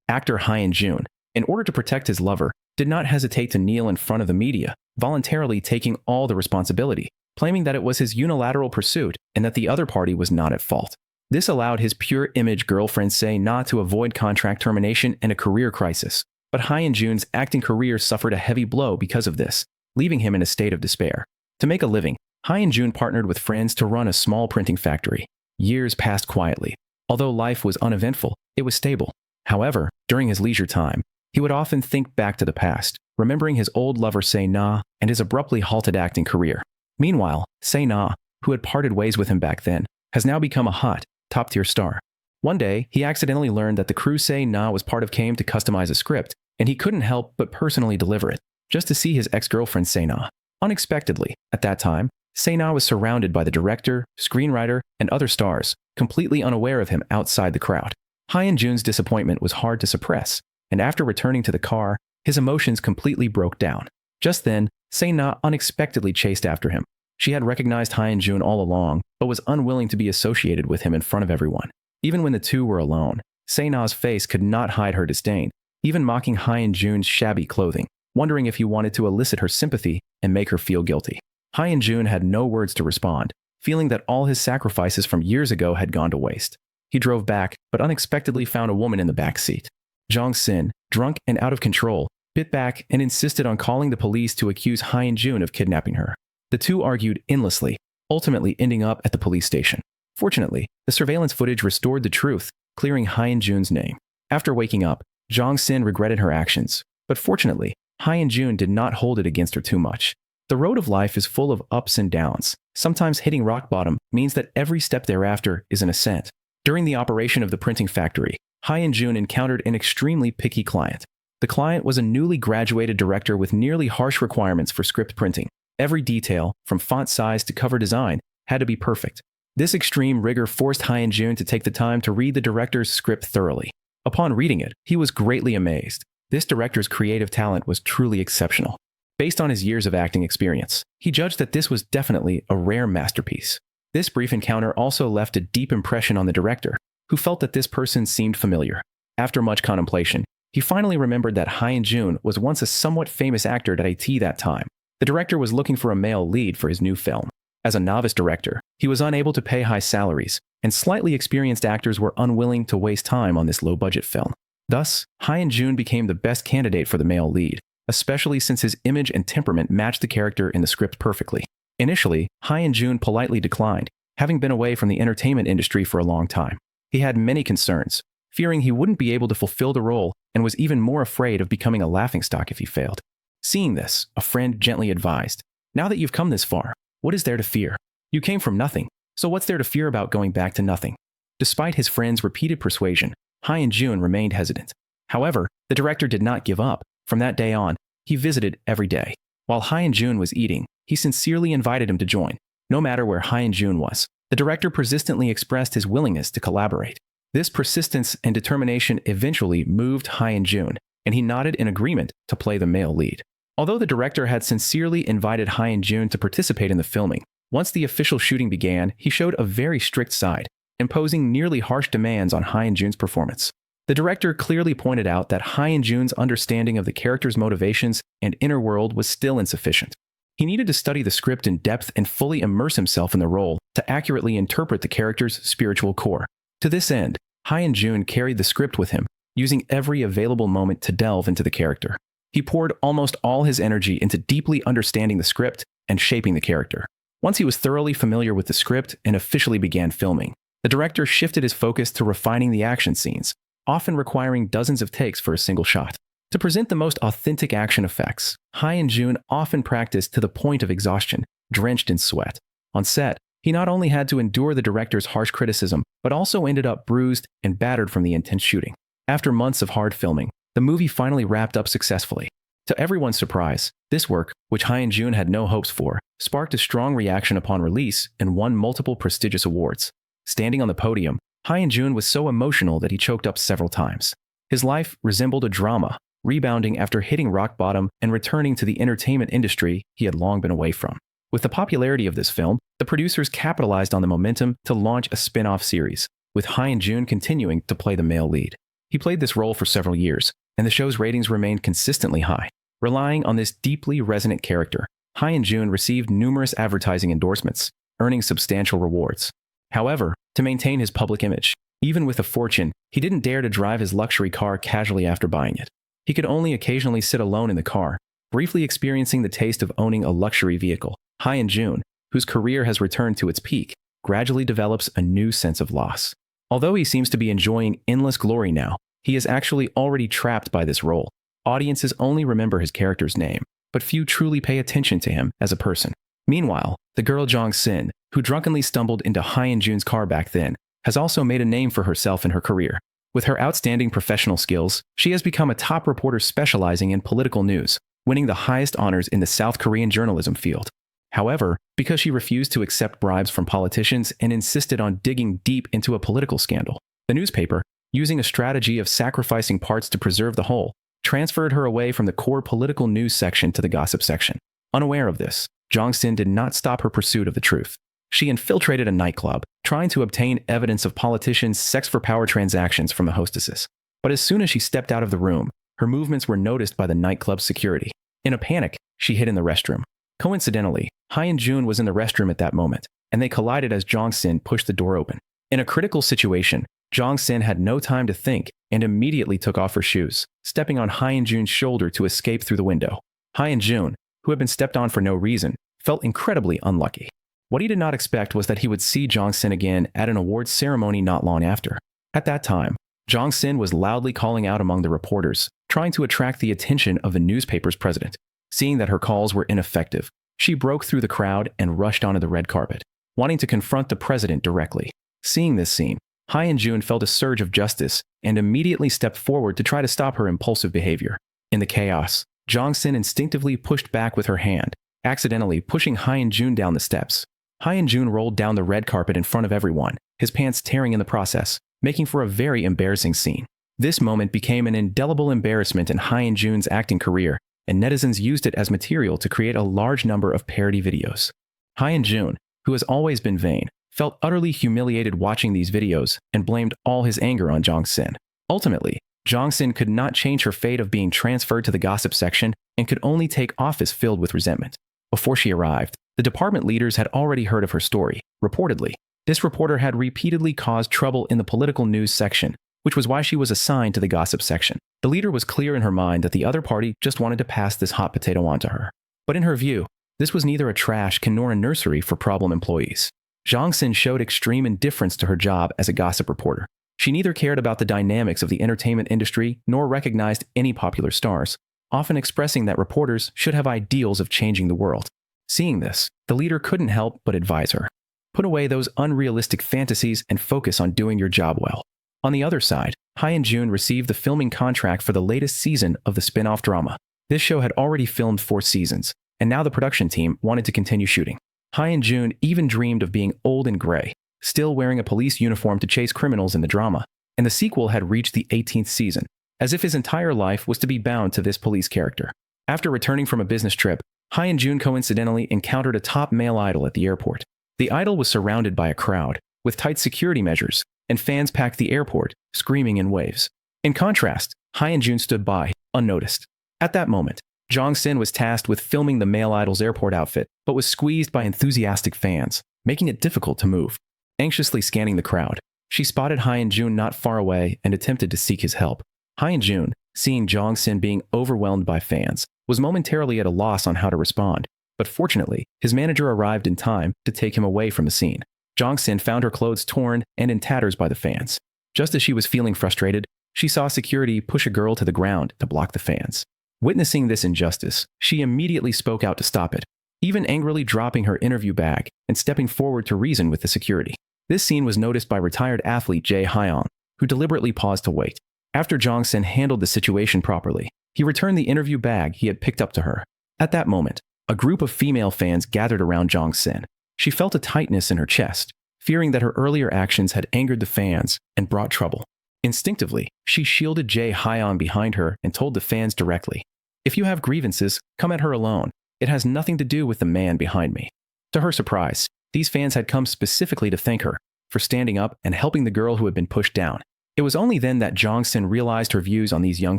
Actor Hyun-jun, in order to protect his lover, did not hesitate to kneel in front of the media, voluntarily taking all the responsibility, claiming that it was his unilateral pursuit and that the other party was not at fault. This allowed his pure image girlfriend Se-na to avoid contract termination and a career crisis, but Hyun-jun's acting career suffered a heavy blow because of this, leaving him in a state of despair. To make a living, Hyun-jun partnered with friends to run a small printing factory. Years passed quietly. Although life was uneventful, it was stable. However, during his leisure time, he would often think back to the past, remembering his old lover Se-na and his abruptly halted acting career. Meanwhile, Se-na, who had parted ways with him back then, has now become a hot, top-tier star. One day, he accidentally learned that the crew Se-na was part of K&J to customize a script, and he couldn't help but personally deliver it, just to see his ex-girlfriend Se-na. Unexpectedly, at that time, Se-na was surrounded by the director, screenwriter, and other stars, completely unaware of him outside the crowd. Hyun-jun's disappointment was hard to suppress, and after returning to the car, his emotions completely broke down. Just then, Se-na unexpectedly chased after him. She had recognized Hyun-jun all along, but was unwilling to be associated with him in front of everyone. Even when the two were alone, Se-na's face could not hide her disdain, even mocking Hyun-jun's shabby clothing, wondering if he wanted to elicit her sympathy and make her feel guilty. Hyun-jun had no words to respond, feeling that all his sacrifices from years ago had gone to waste. He drove back, but unexpectedly found a woman in the back seat. Jong-sin, drunk and out of control, bit back and insisted on calling the police to accuse Hyun-jun of kidnapping her. The two argued endlessly, ultimately ending up at the police station. Fortunately, the surveillance footage restored the truth, clearing Hyun-jun's name. After waking up, Jong-sin regretted her actions, but fortunately, Hyun-jun did not hold it against her too much. The road of life is full of ups and downs. Sometimes hitting rock bottom means that every step thereafter is an ascent. During the operation of the printing factory, Hyun-jun encountered an extremely picky client. The client was a newly graduated director with nearly harsh requirements for script printing. Every detail, from font size to cover design, had to be perfect. This extreme rigor forced Hyun-jun to take the time to read the director's script thoroughly. Upon reading it, he was greatly amazed. This director's creative talent was truly exceptional. Based on his years of acting experience, he judged that this was definitely a rare masterpiece. This brief encounter also left a deep impression on the director, who felt that this person seemed familiar. After much contemplation, he finally remembered that Hyun-jun was once a somewhat famous actor at IT that time. The director was looking for a male lead for his new film. As a novice director, he was unable to pay high salaries, and slightly experienced actors were unwilling to waste time on this low-budget film. Thus, Hyun-jun became the best candidate for the male lead, especially since his image and temperament matched the character in the script perfectly. Initially, Hyun-jun politely declined, having been away from the entertainment industry for a long time. He had many concerns, fearing he wouldn't be able to fulfill the role and was even more afraid of becoming a laughingstock if he failed. Seeing this, a friend gently advised, "Now that you've come this far, what is there to fear? You came from nothing, so what's there to fear about going back to nothing?" Despite his friend's repeated persuasion, Hyun-jun remained hesitant. However, the director did not give up. From that day on, he visited every day. While Hyun-jun was eating, he sincerely invited him to join. No matter where Hyun-jun was, the director persistently expressed his willingness to collaborate. This persistence and determination eventually moved Hyun-jun, and he nodded in agreement to play the male lead. Although the director had sincerely invited Hyun-jun to participate in the filming, once the official shooting began, he showed a very strict side, imposing nearly harsh demands on Hyun-jun's performance. The director clearly pointed out that Hyun-jun's understanding of the character's motivations and inner world was still insufficient. He needed to study the script in depth and fully immerse himself in the role to accurately interpret the character's spiritual core. To this end, Hyun-jun carried the script with him, using every available moment to delve into the character. He poured almost all his energy into deeply understanding the script and shaping the character. Once he was thoroughly familiar with the script and officially began filming, the director shifted his focus to refining the action scenes, often requiring dozens of takes for a single shot. To present the most authentic action effects, Hyun-jun often practiced to the point of exhaustion, drenched in sweat. On set, he not only had to endure the director's harsh criticism, but also ended up bruised and battered from the intense shooting. After months of hard filming, the movie finally wrapped up successfully. To everyone's surprise, this work, which Hyun-jun had no hopes for, sparked a strong reaction upon release and won multiple prestigious awards. Standing on the podium, Hyun-jun was so emotional that he choked up several times. His life resembled a drama, rebounding after hitting rock bottom and returning to the entertainment industry he had long been away from. With the popularity of this film, the producers capitalized on the momentum to launch a spin-off series, with Hyun-jun continuing to play the male lead. He played this role for several years, and the show's ratings remained consistently high. Relying on this deeply resonant character, Hyun-jun received numerous advertising endorsements, earning substantial rewards. However, to maintain his public image, even with a fortune, he didn't dare to drive his luxury car casually after buying it. He could only occasionally sit alone in the car, briefly experiencing the taste of owning a luxury vehicle. Hyun-jun, whose career has returned to its peak, gradually develops a new sense of loss. Although he seems to be enjoying endless glory now, he is actually already trapped by this role. Audiences only remember his character's name, but few truly pay attention to him as a person. Meanwhile, the girl Jong-sin, who drunkenly stumbled into Hyun-jun's car back then, has also made a name for herself in her career. With her outstanding professional skills, she has become a top reporter specializing in political news, winning the highest honors in the South Korean journalism field. However, because she refused to accept bribes from politicians and insisted on digging deep into a political scandal, the newspaper, using a strategy of sacrificing parts to preserve the whole, transferred her away from the core political news section to the gossip section. Unaware of this, Jong-sin did not stop her pursuit of the truth. She infiltrated a nightclub, trying to obtain evidence of politicians' sex-for-power transactions from the hostesses. But as soon as she stepped out of the room, her movements were noticed by the nightclub's security. In a panic, she hid in the restroom. Coincidentally, Hyun-jun was in the restroom at that moment, and they collided as Jong-sin pushed the door open. In a critical situation, Jong-sin had no time to think and immediately took off her shoes, stepping on Hyun-jun's shoulder to escape through the window. Hyun-jun, who had been stepped on for no reason, felt incredibly unlucky. What he did not expect was that he would see Jong-sin again at an awards ceremony not long after. At that time, Jong-sin was loudly calling out among the reporters, trying to attract the attention of the newspaper's president. Seeing that her calls were ineffective, she broke through the crowd and rushed onto the red carpet, wanting to confront the president directly. Seeing this scene, Hyun-jun felt a surge of justice and immediately stepped forward to try to stop her impulsive behavior. In the chaos, Jong-sin instinctively pushed back with her hand, accidentally pushing Hyun-jun down the steps. Hyun-jun rolled down the red carpet in front of everyone, his pants tearing in the process, making for a very embarrassing scene. This moment became an indelible embarrassment in Hyun-jun's acting career, and netizens used it as material to create a large number of parody videos. Hyun-jun, who has always been vain, felt utterly humiliated watching these videos and blamed all his anger on Jong-sin. Ultimately, Jong-sin could not change her fate of being transferred to the gossip section and could only take office filled with resentment. Before she arrived, the department leaders had already heard of her story. Reportedly, this reporter had repeatedly caused trouble in the political news section, which was why she was assigned to the gossip section. The leader was clear in her mind that the other party just wanted to pass this hot potato on to her. But in her view, this was neither a trash can nor a nursery for problem employees. Jong-sin showed extreme indifference to her job as a gossip reporter. She neither cared about the dynamics of the entertainment industry nor recognized any popular stars, often expressing that reporters should have ideals of changing the world. Seeing this, the leader couldn't help but advise her. Put away those unrealistic fantasies and focus on doing your job well. On the other side, Hyun-jun received the filming contract for the latest season of the spin-off drama. This show had already filmed 4 seasons, and now the production team wanted to continue shooting. Hyun-jun even dreamed of being old and gray, still wearing a police uniform to chase criminals in the drama, and the sequel had reached the 18th season, as if his entire life was to be bound to this police character. After returning from a business trip, Hyun-jun coincidentally encountered a top male idol at the airport. The idol was surrounded by a crowd, with tight security measures, and fans packed the airport, screaming in waves. In contrast, Hyun-jun stood by, unnoticed. At that moment, Jong-sin was tasked with filming the male idol's airport outfit, but was squeezed by enthusiastic fans, making it difficult to move. Anxiously scanning the crowd, she spotted Hyun-jun not far away and attempted to seek his help. Hyun-jun, seeing Jong-sin being overwhelmed by fans, was momentarily at a loss on how to respond, but fortunately, his manager arrived in time to take him away from the scene. Jong-sin found her clothes torn and in tatters by the fans. Just as she was feeling frustrated, she saw security push a girl to the ground to block the fans. Witnessing this injustice, she immediately spoke out to stop it, even angrily dropping her interview bag and stepping forward to reason with the security. This scene was noticed by retired athlete Jae Hyung, who deliberately paused to wait. After Jong-sin handled the situation properly, he returned the interview bag he had picked up to her. At that moment, a group of female fans gathered around Jong-sin. She felt a tightness in her chest, fearing that her earlier actions had angered the fans and brought trouble. Instinctively, she shielded Jae Hyung behind her and told the fans directly, "If you have grievances, come at her alone. It has nothing to do with the man behind me." To her surprise, these fans had come specifically to thank her for standing up and helping the girl who had been pushed down. It was only then that Jong-sin realized her views on these young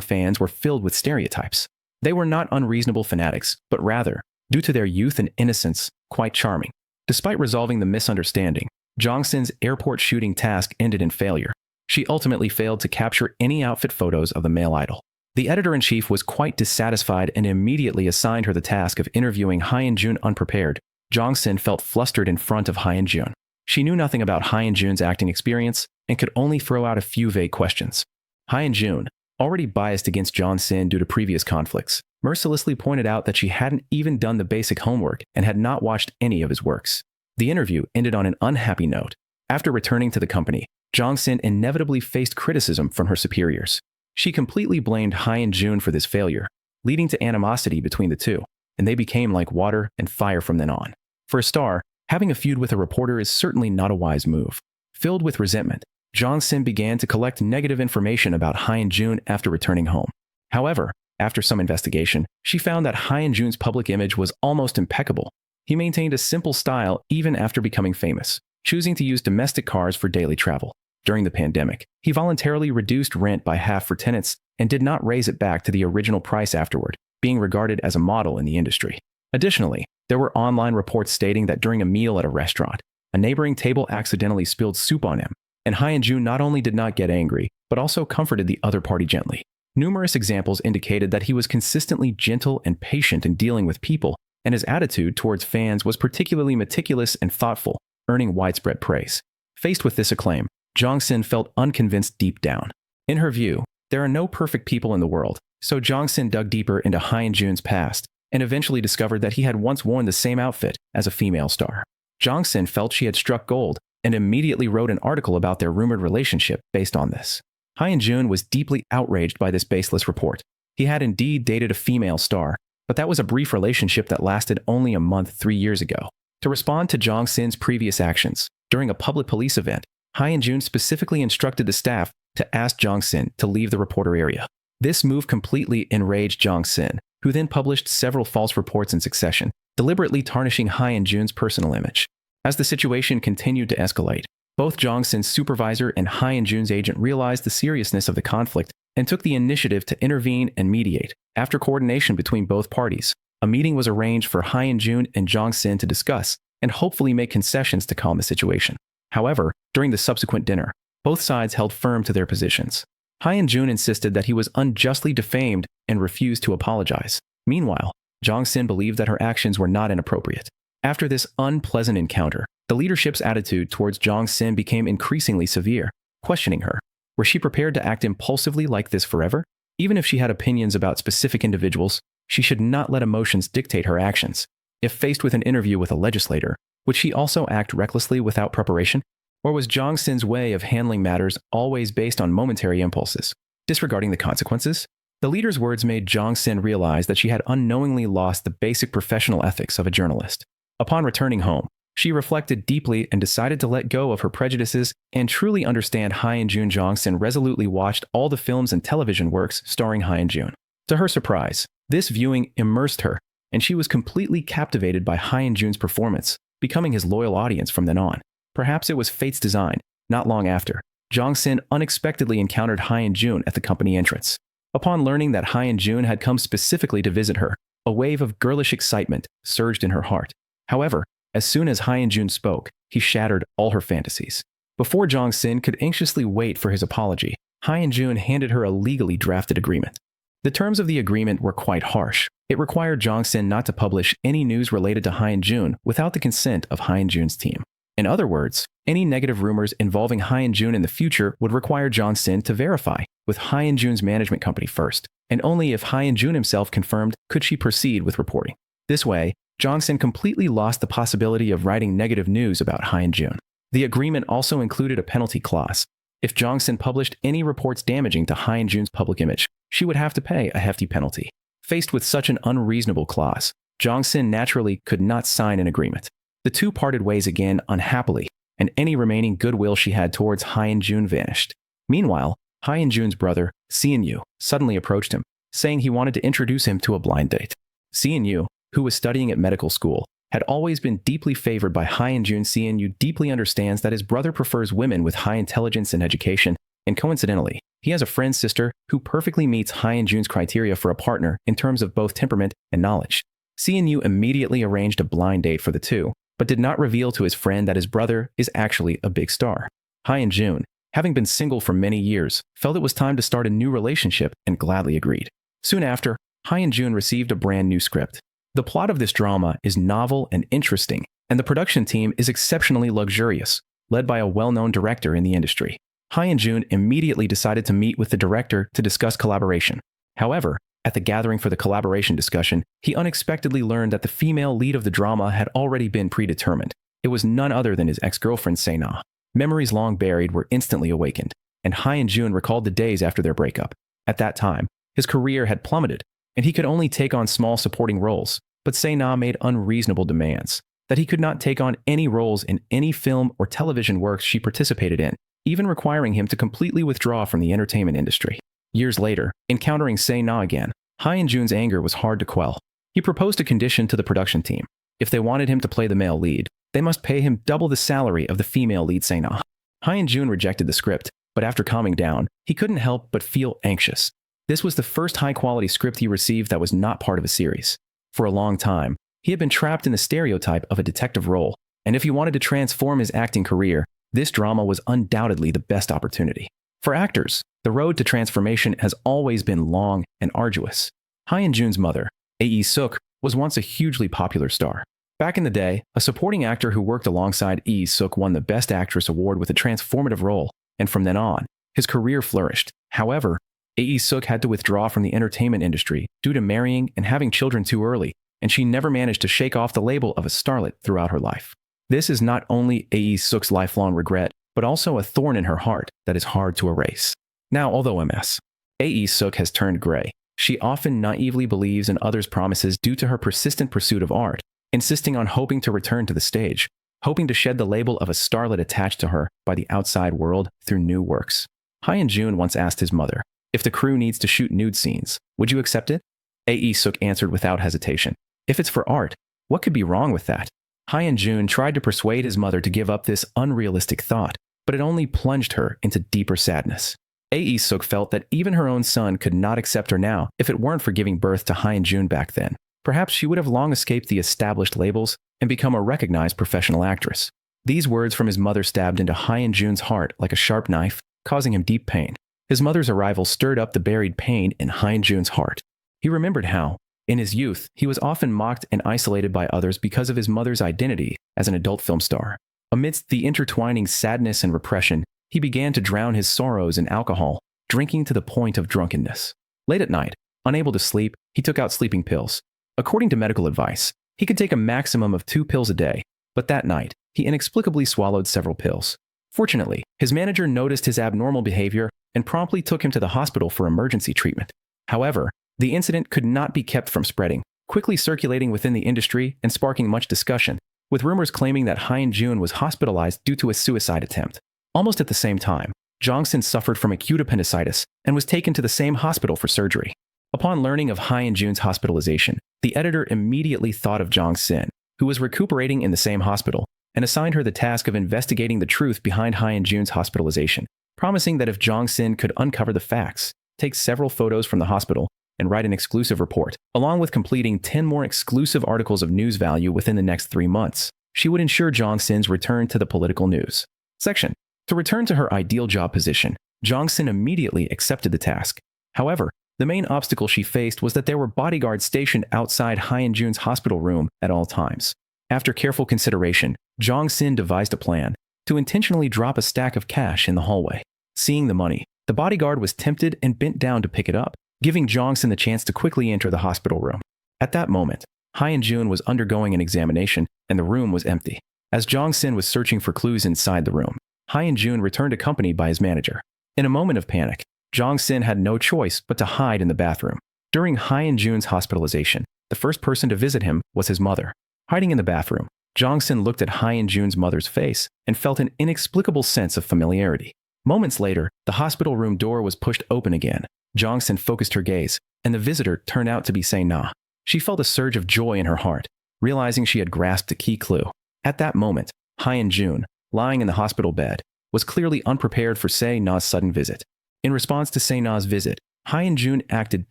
fans were filled with stereotypes. They were not unreasonable fanatics, but rather, due to their youth and innocence, quite charming. Despite resolving the misunderstanding, Jong-sin's airport shooting task ended in failure. She ultimately failed to capture any outfit photos of the male idol. The editor-in-chief was quite dissatisfied and immediately assigned her the task of interviewing Hyun-jun unprepared. Jong-sin felt flustered in front of Hyun-jun. She knew nothing about Hyun-jun's acting experience and could only throw out a few vague questions. Hyun-jun, already biased against Jong-sin due to previous conflicts, mercilessly pointed out that she hadn't even done the basic homework and had not watched any of his works. The interview ended on an unhappy note. After returning to the company, Jong-sin inevitably faced criticism from her superiors. She completely blamed Hyun-jun for this failure, leading to animosity between the two, and they became like water and fire from then on. For a star, having a feud with a reporter is certainly not a wise move. Filled with resentment, Jong-sin began to collect negative information about Hyun-jun after returning home. However, after some investigation, she found that Hyun-jun's public image was almost impeccable. He maintained a simple style even after becoming famous, choosing to use domestic cars for daily travel. During the pandemic, he voluntarily reduced rent by half for tenants and did not raise it back to the original price afterward, being regarded as a model in the industry. Additionally, there were online reports stating that during a meal at a restaurant, a neighboring table accidentally spilled soup on him, and Hyun-jun not only did not get angry, but also comforted the other party gently. Numerous examples indicated that he was consistently gentle and patient in dealing with people, and his attitude towards fans was particularly meticulous and thoughtful, earning widespread praise. Faced with this acclaim, Jong-sin felt unconvinced deep down. In her view, there are no perfect people in the world, so Jong-sin dug deeper into Hyun-jun's past and eventually discovered that he had once worn the same outfit as a female star. Jong-sin felt she had struck gold and immediately wrote an article about their rumored relationship based on this. Hyun-jun was deeply outraged by this baseless report. He had indeed dated a female star, but that was a brief relationship that lasted only a month 3 years ago. To respond to Jong-sin's previous actions, during a public police event, Hyun-jun specifically instructed the staff to ask Jong-sin to leave the reporter area. This move completely enraged Jong-sin, who then published several false reports in succession, deliberately tarnishing Hyun-jun's personal image. As the situation continued to escalate, both Jong-sin's supervisor and Hyun-jun's agent realized the seriousness of the conflict and took the initiative to intervene and mediate. After coordination between both parties, a meeting was arranged for Hyun-jun and Jong-sin to discuss and hopefully make concessions to calm the situation. However, during the subsequent dinner, both sides held firm to their positions. Hyun-jun insisted that he was unjustly defamed and refused to apologize. Meanwhile, Jong-sin believed that her actions were not inappropriate. After this unpleasant encounter, the leadership's attitude towards Jong-sin became increasingly severe, questioning her. Was she prepared to act impulsively like this forever? Even if she had opinions about specific individuals, she should not let emotions dictate her actions. If faced with an interview with a legislator, would she also act recklessly without preparation? Or was Jong-sin's way of handling matters always based on momentary impulses, disregarding the consequences? The leader's words made Jong-sin realize that she had unknowingly lost the basic professional ethics of a journalist. Upon returning home, she reflected deeply and decided to let go of her prejudices and truly understand Hyun-jun. Jong-sin resolutely watched all the films and television works starring Hyun-jun. To her surprise, this viewing immersed her, and she was completely captivated by Hyun-jun's performance, becoming his loyal audience from then on. Perhaps it was fate's design. Not long after, Jong-sin unexpectedly encountered Hyun-jun at the company entrance. Upon learning that Hyun-jun had come specifically to visit her, a wave of girlish excitement surged in her heart. However, as soon as Hyun-jun spoke, he shattered all her fantasies. Before Jong-sin could anxiously wait for his apology, Hyun-jun handed her a legally drafted agreement. The terms of the agreement were quite harsh. It required Jong-sin not to publish any news related to Hyun-jun without the consent of Hyun-jun's team. In other words, any negative rumors involving Hyun-jun in the future would require Jong-sin to verify with Hyun-jun's management company first, and only if Hyun-jun himself confirmed could she proceed with reporting. This way, Jong-sin completely lost the possibility of writing negative news about Hyun-jun. The agreement also included a penalty clause. If Jong-sin published any reports damaging to Hyun-jun's public image, she would have to pay a hefty penalty. Faced with such an unreasonable clause, Jong-sin naturally could not sign an agreement. The two parted ways again unhappily, and any remaining goodwill she had towards Hyun-jun vanished. Meanwhile, Hyun-jun's brother, Seon-yu, suddenly approached him, saying he wanted to introduce him to a blind date. Seon-yu, who was studying at medical school, had always been deeply favored by Hyun-jun. Seon-yu deeply understands that his brother prefers women with high intelligence and education, and coincidentally, he has a friend's sister who perfectly meets Hyun-Jun's criteria for a partner in terms of both temperament and knowledge. CNU immediately arranged a blind date for the two, but did not reveal to his friend that his brother is actually a big star. Hyun-Jun, having been single for many years, felt it was time to start a new relationship and gladly agreed. Soon after, Hyun-Jun received a brand new script. The plot of this drama is novel and interesting, and the production team is exceptionally luxurious, led by a well-known director in the industry. Hyun-Jun immediately decided to meet with the director to discuss collaboration. However, at the gathering for the collaboration discussion, he unexpectedly learned that the female lead of the drama had already been predetermined. It was none other than his ex-girlfriend Se-na. Memories long buried were instantly awakened, and Hyun-Jun recalled the days after their breakup. At that time, his career had plummeted, and he could only take on small supporting roles, but Se-na made unreasonable demands that he could not take on any roles in any film or television works she participated in, even requiring him to completely withdraw from the entertainment industry. Years later, encountering Se-na again, Hyun-Jun's anger was hard to quell. He proposed a condition to the production team. If they wanted him to play the male lead, they must pay him double the salary of the female lead Se-na. Hyun-Jun rejected the script, but after calming down, he couldn't help but feel anxious. This was the first high-quality script he received that was not part of a series. For a long time, he had been trapped in the stereotype of a detective role, and if he wanted to transform his acting career, this drama was undoubtedly the best opportunity. For actors, the road to transformation has always been long and arduous. Hyun-Jun's mother, Ae-suk, was once a hugely popular star. Back in the day, a supporting actor who worked alongside Ae-suk won the Best Actress award with a transformative role, and from then on, his career flourished. However, Ae-suk had to withdraw from the entertainment industry due to marrying and having children too early, and she never managed to shake off the label of a starlet throughout her life. This is not only Ae-suk's lifelong regret, but also a thorn in her heart that is hard to erase. Now, although MS, Ae-suk has turned gray, she often naively believes in others' promises due to her persistent pursuit of art, insisting on hoping to return to the stage, hoping to shed the label of a starlet attached to her by the outside world through new works. Hyun-Jun once asked his mother, "If the crew needs to shoot nude scenes, would you accept it?" Ae-suk answered without hesitation, "If it's for art, what could be wrong with that?" Hyun-Jun tried to persuade his mother to give up this unrealistic thought, but it only plunged her into deeper sadness. Ae-suk felt that even her own son could not accept her now if it weren't for giving birth to Hyun-Jun back then. Perhaps she would have long escaped the established labels and become a recognized professional actress. These words from his mother stabbed into Hyun-Jun's heart like a sharp knife, causing him deep pain. His mother's arrival stirred up the buried pain in Hyun-Jun's heart. He remembered how, in his youth, he was often mocked and isolated by others because of his mother's identity as an adult film star. Amidst the intertwining sadness and repression, he began to drown his sorrows in alcohol, drinking to the point of drunkenness. Late at night, unable to sleep, he took out sleeping pills. According to medical advice, he could take a maximum of 2 pills a day, but that night, he inexplicably swallowed several pills. Fortunately, his manager noticed his abnormal behavior and promptly took him to the hospital for emergency treatment. However, the incident could not be kept from spreading, quickly circulating within the industry and sparking much discussion, with rumors claiming that Hyun-Jun was hospitalized due to a suicide attempt. Almost at the same time, Jong-sin suffered from acute appendicitis and was taken to the same hospital for surgery. Upon learning of Hyun-Jun's hospitalization, the editor immediately thought of Jong-sin, who was recuperating in the same hospital, and assigned her the task of investigating the truth behind Hyun-Jun's hospitalization, promising that if Jong-sin could uncover the facts, take several photos from the hospital, and write an exclusive report, along with completing 10 more exclusive articles of news value within the next 3 months, she would ensure Jong-sin's return to the political news section. To return to her ideal job position, Jong-sin immediately accepted the task. However, the main obstacle she faced was that there were bodyguards stationed outside Hyun-Jun's hospital room at all times. After careful consideration, Jong-sin devised a plan to intentionally drop a stack of cash in the hallway. Seeing the money, the bodyguard was tempted and bent down to pick it up, giving Jong-sin the chance to quickly enter the hospital room. At that moment, Hyun-Jun was undergoing an examination, and the room was empty. As Jong-sin was searching for clues inside the room, Hyun-Jun returned accompanied by his manager. In a moment of panic, Jong-sin had no choice but to hide in the bathroom. During Hyun-Jun's hospitalization, the first person to visit him was his mother. Hiding in the bathroom, Jong-sin looked at Hyun-Jun's mother's face and felt an inexplicable sense of familiarity. Moments later, the hospital room door was pushed open again. Jong-sin focused her gaze, and the visitor turned out to be Se-na. She felt a surge of joy in her heart, realizing she had grasped a key clue. At that moment, Hyun-Jun, lying in the hospital bed, was clearly unprepared for Se-na's sudden visit. In response to Se-na's visit, Hyun-jun acted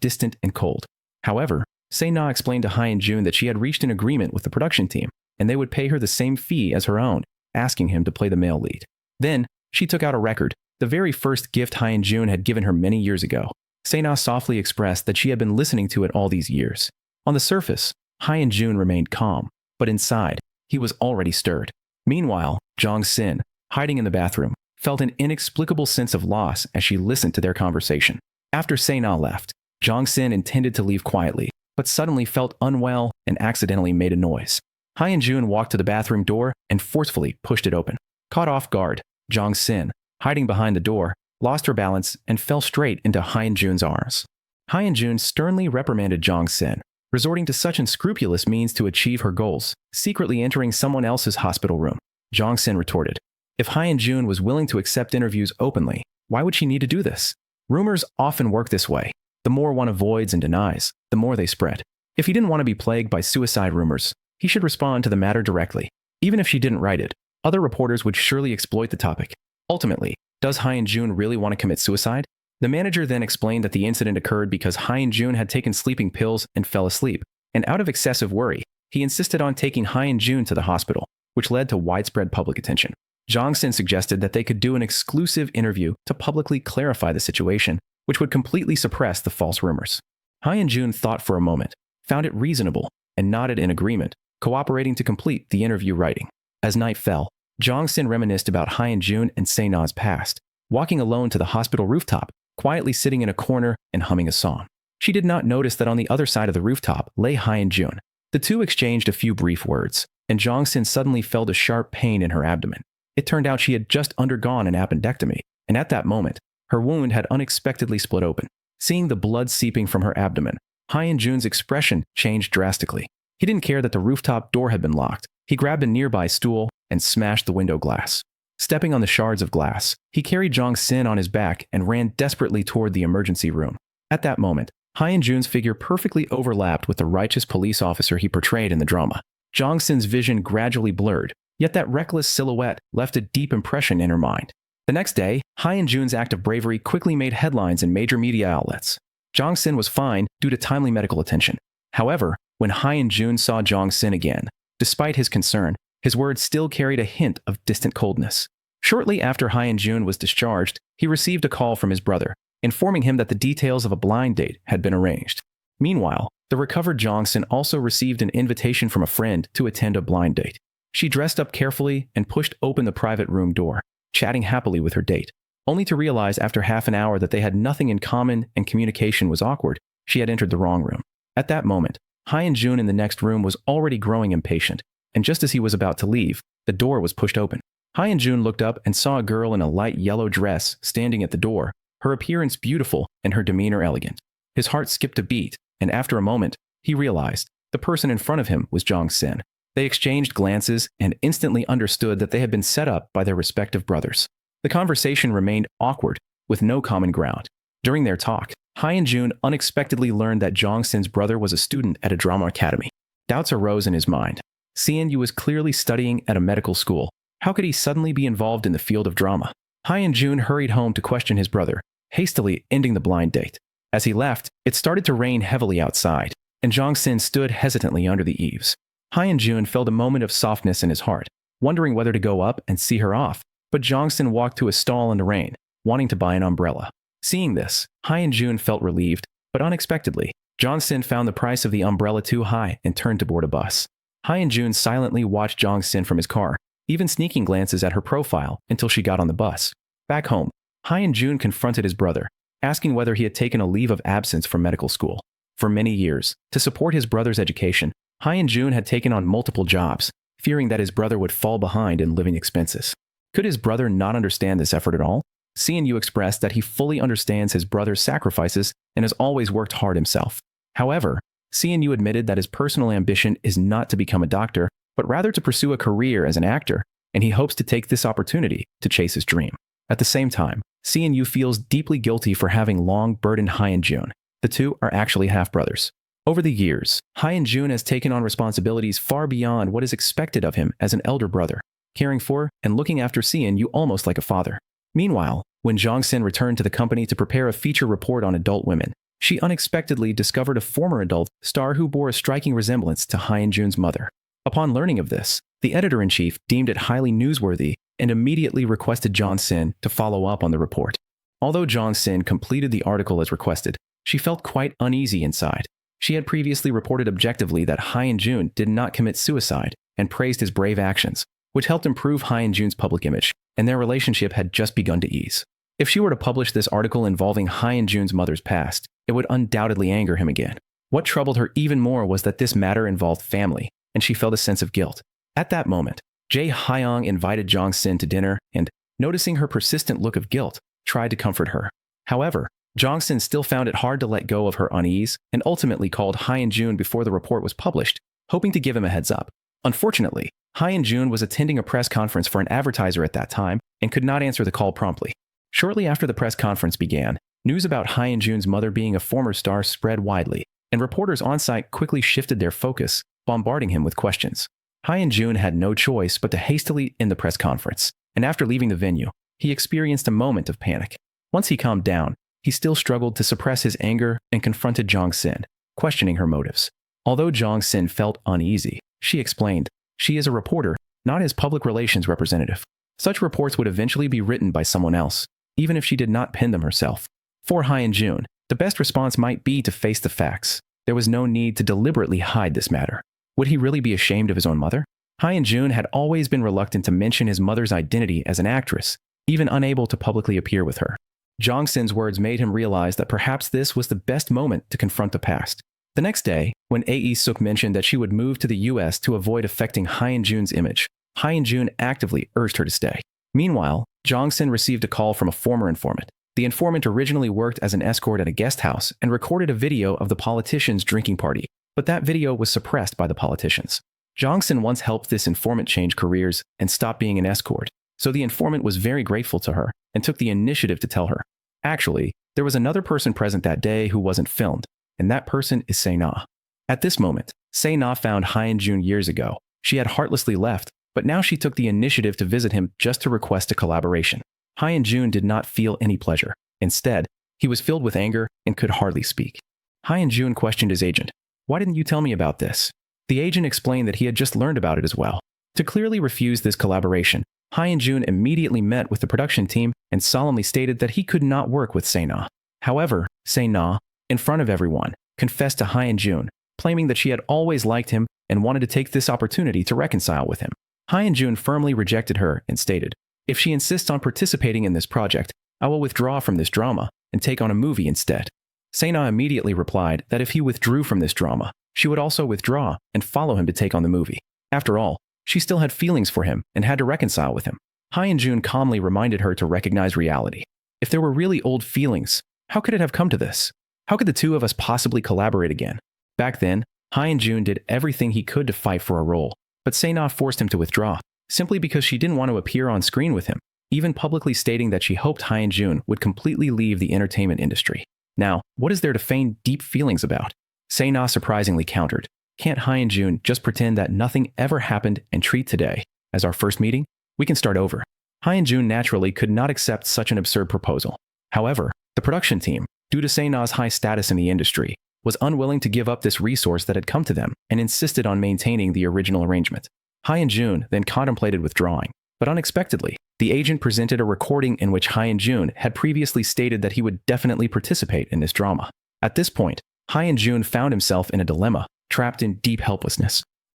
distant and cold. However, Se-na explained to Hyun-jun that she had reached an agreement with the production team, and they would pay her the same fee as her own, asking him to play the male lead. Then, she took out a record, the very first gift Hyun-jun had given her many years ago. Se-na softly expressed that she had been listening to it all these years. On the surface, Hyun-jun remained calm, but inside, he was already stirred. Meanwhile, Jong-sin, hiding in the bathroom, felt an inexplicable sense of loss as she listened to their conversation. After Se-na left, Jong-sin intended to leave quietly, but suddenly felt unwell and accidentally made a noise. Hyun-jun walked to the bathroom door and forcefully pushed it open. Caught off guard, Jong-sin, hiding behind the door, lost her balance and fell straight into Hyun-jun's arms. Hyun-jun sternly reprimanded Jong-sin, resorting to such unscrupulous means to achieve her goals, secretly entering someone else's hospital room. Jong-sin retorted, if Hyun-jun was willing to accept interviews openly, why would she need to do this? Rumors often work this way. The more one avoids and denies, the more they spread. If he didn't want to be plagued by suicide rumors, he should respond to the matter directly. Even if she didn't write it, other reporters would surely exploit the topic. Ultimately, does Hyun-jun really want to commit suicide? The manager then explained that the incident occurred because Hyun-jun had taken sleeping pills and fell asleep, and out of excessive worry, he insisted on taking Hyun-jun to the hospital, which led to widespread public attention. Jong-sin suggested that they could do an exclusive interview to publicly clarify the situation, which would completely suppress the false rumors. Hyun-jun thought for a moment, found it reasonable, and nodded in agreement, cooperating to complete the interview writing. As night fell, Jong-sin reminisced about Hyun-jun and Se-na's past, walking alone to the hospital rooftop, quietly sitting in a corner and humming a song. She did not notice that on the other side of the rooftop lay Hyun-jun. The two exchanged a few brief words, and Jong-sin suddenly felt a sharp pain in her abdomen. It turned out she had just undergone an appendectomy, and at that moment, her wound had unexpectedly split open. Seeing the blood seeping from her abdomen, Hyun-jun's expression changed drastically. He didn't care that the rooftop door had been locked. He grabbed a nearby stool and smashed the window glass. Stepping on the shards of glass, he carried Jong-sin on his back and ran desperately toward the emergency room. At that moment, Hyun-jun's figure perfectly overlapped with the righteous police officer he portrayed in the drama. Jong-sin's vision gradually blurred, yet that reckless silhouette left a deep impression in her mind. The next day, Hyun-jun's act of bravery quickly made headlines in major media outlets. Jong-sin was fine due to timely medical attention. However, when Hyun-jun saw Jong-sin again, despite his concern, his words still carried a hint of distant coldness. Shortly after Hyun-jun was discharged, he received a call from his brother, informing him that the details of a blind date had been arranged. Meanwhile, the recovered Jong-sin also received an invitation from a friend to attend a blind date. She dressed up carefully and pushed open the private room door, chatting happily with her date, only to realize after half an hour that they had nothing in common and communication was awkward. She had entered the wrong room. At that moment, Hyun-jun in the next room was already growing impatient, and just as he was about to leave, the door was pushed open. Hyun-jun looked up and saw a girl in a light yellow dress standing at the door, her appearance beautiful and her demeanor elegant. His heart skipped a beat, and after a moment, he realized the person in front of him was Jong-sin. They exchanged glances and instantly understood that they had been set up by their respective brothers. The conversation remained awkward, with no common ground. During their talk, Hyun-jun unexpectedly learned that Jong-sin's brother was a student at a drama academy. Doubts arose in his mind. Se-yu was clearly studying at a medical school. How could he suddenly be involved in the field of drama? Hyun-jun hurried home to question his brother, hastily ending the blind date. As he left, it started to rain heavily outside, and Jong-sin stood hesitantly under the eaves. Hyun-jun felt a moment of softness in his heart, wondering whether to go up and see her off, but Jong-sin walked to a stall in the rain, wanting to buy an umbrella. Seeing this, Hyun-jun felt relieved, but unexpectedly, Jong-sin found the price of the umbrella too high and turned to board a bus. Hyun-jun silently watched Jong-sin from his car, even sneaking glances at her profile until she got on the bus. Back home, Hyun-jun confronted his brother, asking whether he had taken a leave of absence from medical school. For many years, to support his brother's education, Hyun-jun had taken on multiple jobs, fearing that his brother would fall behind in living expenses. Could his brother not understand this effort at all? Se-yu expressed that he fully understands his brother's sacrifices and has always worked hard himself. However, Se-yu admitted that his personal ambition is not to become a doctor, but rather to pursue a career as an actor, and he hopes to take this opportunity to chase his dream. At the same time, Se-yu feels deeply guilty for having long burdened Hyun-jun. The two are actually half-brothers. Over the years, Hyun-jun has taken on responsibilities far beyond what is expected of him as an elder brother. caring for and looking after Sean Yu almost like a father. Meanwhile, when Jong-sin returned to the company to prepare a feature report on adult women, she unexpectedly discovered a former adult star who bore a striking resemblance to Hyun-jun's mother. Upon learning of this, the editor-in-chief deemed it highly newsworthy and immediately requested Jong-sin to follow up on the report. Although Jong-sin completed the article as requested, she felt quite uneasy inside. She had previously reported objectively that Hyun-jun did not commit suicide and praised his brave actions, which helped improve Hyun-jun's public image, and their relationship had just begun to ease. If she were to publish this article involving Hyun-jun's mother's past, it would undoubtedly anger him again. What troubled her even more was that this matter involved family, and she felt a sense of guilt. At that moment, Jae Hyung invited Jong-sin to dinner and, noticing her persistent look of guilt, tried to comfort her. However, Jong-sin still found it hard to let go of her unease and ultimately called Hyun-jun before the report was published, hoping to give him a heads up. Unfortunately, Hyun-jun was attending a press conference for an advertiser at that time and could not answer the call promptly. Shortly after the press conference began, news about Hyun-jun's mother being a former star spread widely, and reporters on-site quickly shifted their focus, bombarding him with questions. Hyun-jun had no choice but to hastily end the press conference, and after leaving the venue, he experienced a moment of panic. Once he calmed down, he still struggled to suppress his anger and confronted Jong-sin, questioning her motives. Although Jong-sin felt uneasy, she explained, she is a reporter, not his public relations representative. Such reports would eventually be written by someone else, even if she did not pen them herself. For Hyun-jun, the best response might be to face the facts. There was no need to deliberately hide this matter. Would he really be ashamed of his own mother? Hyun-jun had always been reluctant to mention his mother's identity as an actress, even unable to publicly appear with her. Jong-sin's words made him realize that perhaps this was the best moment to confront the past. The next day, when Ae-suk mentioned that she would move to the US to avoid affecting Hyun-jun's image, Hyun-jun actively urged her to stay. Meanwhile, Jong-sin received a call from a former informant. The informant originally worked as an escort at a guest house and recorded a video of the politician's drinking party, but that video was suppressed by the politicians. Jong-sin once helped this informant change careers and stop being an escort, so the informant was very grateful to her and took the initiative to tell her. Actually, there was another person present that day who wasn't filmed, and that person is Se-na. At this moment, Se-na found Hyun-jun years ago. She had heartlessly left, but now she took the initiative to visit him just to request a collaboration. Hyun-jun did not feel any pleasure. Instead, he was filled with anger and could hardly speak. Hyun-jun questioned his agent. Why didn't you tell me about this? The agent explained that he had just learned about it as well. To clearly refuse this collaboration, Hyun-jun immediately met with the production team and solemnly stated that he could not work with Se-na. However, Se-na, in front of everyone, confessed to Hyun-jun, claiming that she had always liked him and wanted to take this opportunity to reconcile with him. Hyun-jun firmly rejected her and stated, if she insists on participating in this project, I will withdraw from this drama and take on a movie instead. Se-na immediately replied that if he withdrew from this drama, she would also withdraw and follow him to take on the movie. After all, she still had feelings for him and had to reconcile with him. Hyun-jun calmly reminded her to recognize reality. If there were really old feelings, how could it have come to this? How could the two of us possibly collaborate again? Back then, Hyun-jun did everything he could to fight for a role, but Se-na forced him to withdraw, simply because she didn't want to appear on screen with him, even publicly stating that she hoped Hyun-jun would completely leave the entertainment industry. Now, what is there to feign deep feelings about? Se-na surprisingly countered. Can't Hyun-jun just pretend that nothing ever happened and treat today as our first meeting? We can start over. Hyun-jun naturally could not accept such an absurd proposal. However, the production team, due to Se-na's high status in the industry, was unwilling to give up this resource that had come to them and insisted on maintaining the original arrangement. Hyun-jun then contemplated withdrawing, but unexpectedly, the agent presented a recording in which Hyun-jun had previously stated that he would definitely participate in this drama. At this point, Hyun-jun found himself in a dilemma, trapped in deep helplessness.